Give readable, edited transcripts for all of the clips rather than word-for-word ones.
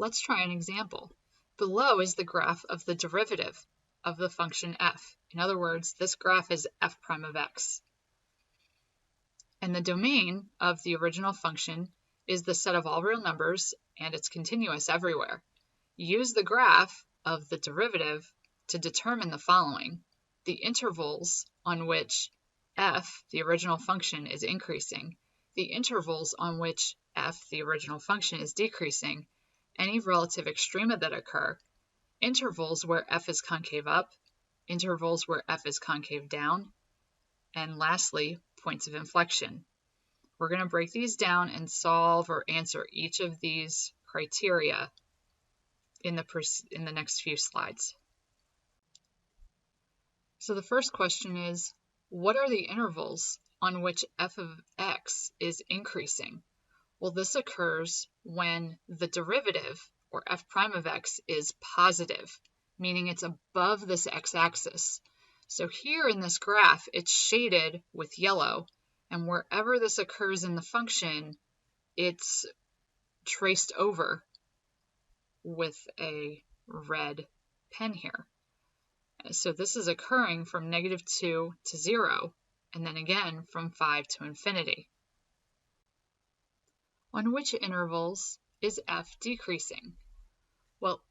Let's try an example. Below is the graph of the derivative of the function f. In other words, this graph is f prime of x. And the domain of the original function is the set of all real numbers, and it's continuous everywhere. Use the graph of the derivative to determine the following: the intervals on which f, the original function, is increasing, the intervals on which f, the original function, is decreasing, any relative extrema that occur, intervals where f is concave up, intervals where f is concave down, and lastly, points of inflection. We're going to break these down and solve or answer each of these criteria in the next few slides. So the first question is, what are the intervals on which f of x is increasing? Well, this occurs when the derivative, or f prime of x, is positive, meaning it's above this x-axis. So here in this graph, it's shaded with yellow, and wherever this occurs in the function, it's traced over with a red pen here. So this is occurring from -2 to 0, and then again from 5 to infinity. On which intervals is f decreasing? Well,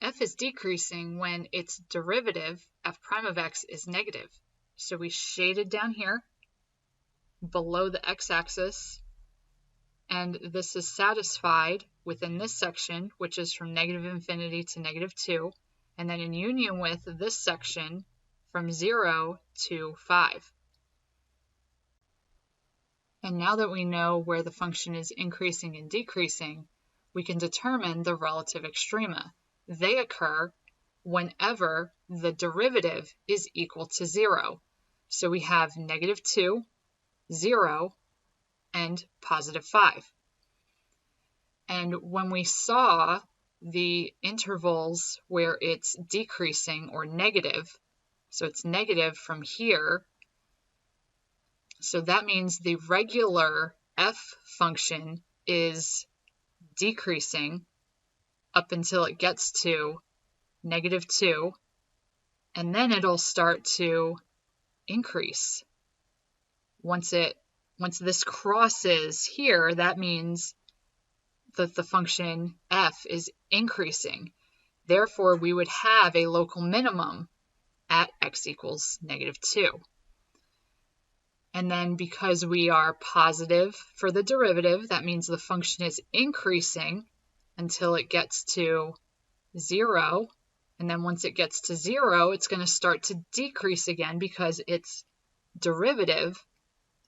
f is decreasing when its derivative, f prime of x, is negative. So we shaded down here below the x-axis, and this is satisfied within this section, which is from -infinity to -2, and then in union with this section from 0 to 5. And now that we know where the function is increasing and decreasing, we can determine the relative extrema. They occur whenever the derivative is equal to 0. So we have -2, 0, and +5. And when we saw the intervals where it's decreasing or negative, so it's negative from here, so that means the regular f function is decreasing up until it gets to -2, and then it'll start to increase. Once this crosses here, that means that the function f is increasing. Therefore, we would have a local minimum at x equals -2. And then because we are positive for the derivative, that means the function is increasing until it gets to 0. And then once it gets to 0, it's going to start to decrease again because its derivative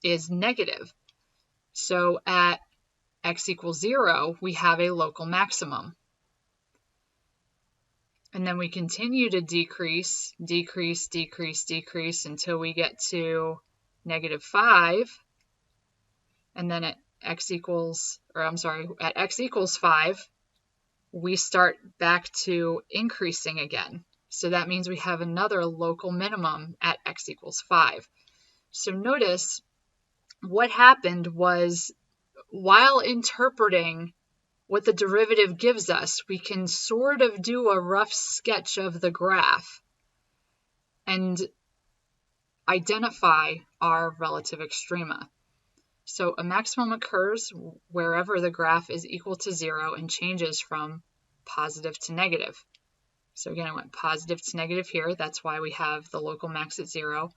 is negative. So at x equals 0, we have a local maximum. And then we continue to decrease until we get to -5. And then at x equals 5, we start back to increasing again. So that means we have another local minimum at x equals 5. So notice what happened was, while interpreting what the derivative gives us, we can sort of do a rough sketch of the graph and identify our relative extrema. So a maximum occurs wherever the graph is equal to 0 and changes from positive to negative. So again, I went positive to negative here. That's why we have the local max at 0.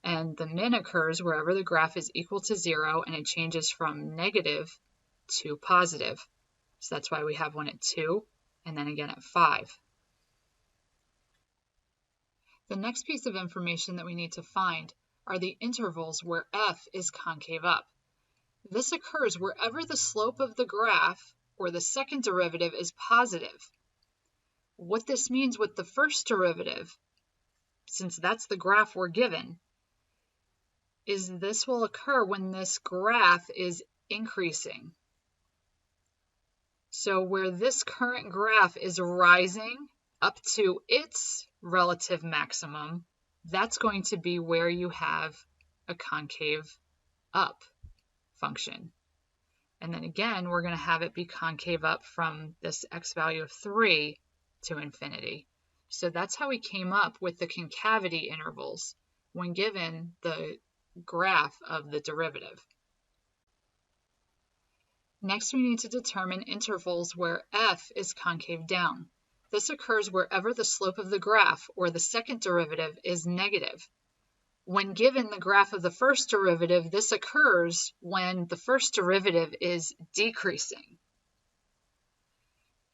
And the min occurs wherever the graph is equal to 0 and it changes from negative to positive. So that's why we have one at 2 and then again at 5. The next piece of information that we need to find are the intervals where f is concave up. This occurs wherever the slope of the graph or the second derivative is positive. What this means with the first derivative, since that's the graph we're given, is this will occur when this graph is increasing. So where this current graph is rising up to its relative maximum, that's going to be where you have a concave up function. And then again, we're going to have it be concave up from this x value of 3 to infinity. So that's how we came up with the concavity intervals when given the graph of the derivative. Next, we need to determine intervals where f is concave down. This occurs wherever the slope of the graph, or the second derivative, is negative. When given the graph of the first derivative, this occurs when the first derivative is decreasing.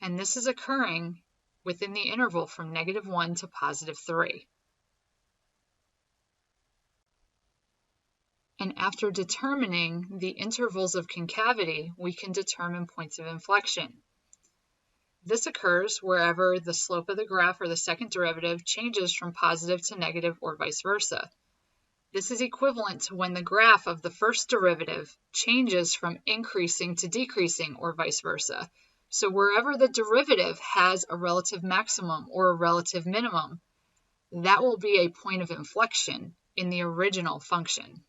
And this is occurring within the interval from -1 to +3. And after determining the intervals of concavity, we can determine points of inflection. This occurs wherever the slope of the graph, or the second derivative, changes from positive to negative or vice versa. This is equivalent to when the graph of the first derivative changes from increasing to decreasing or vice versa. So wherever the derivative has a relative maximum or a relative minimum, that will be a point of inflection in the original function.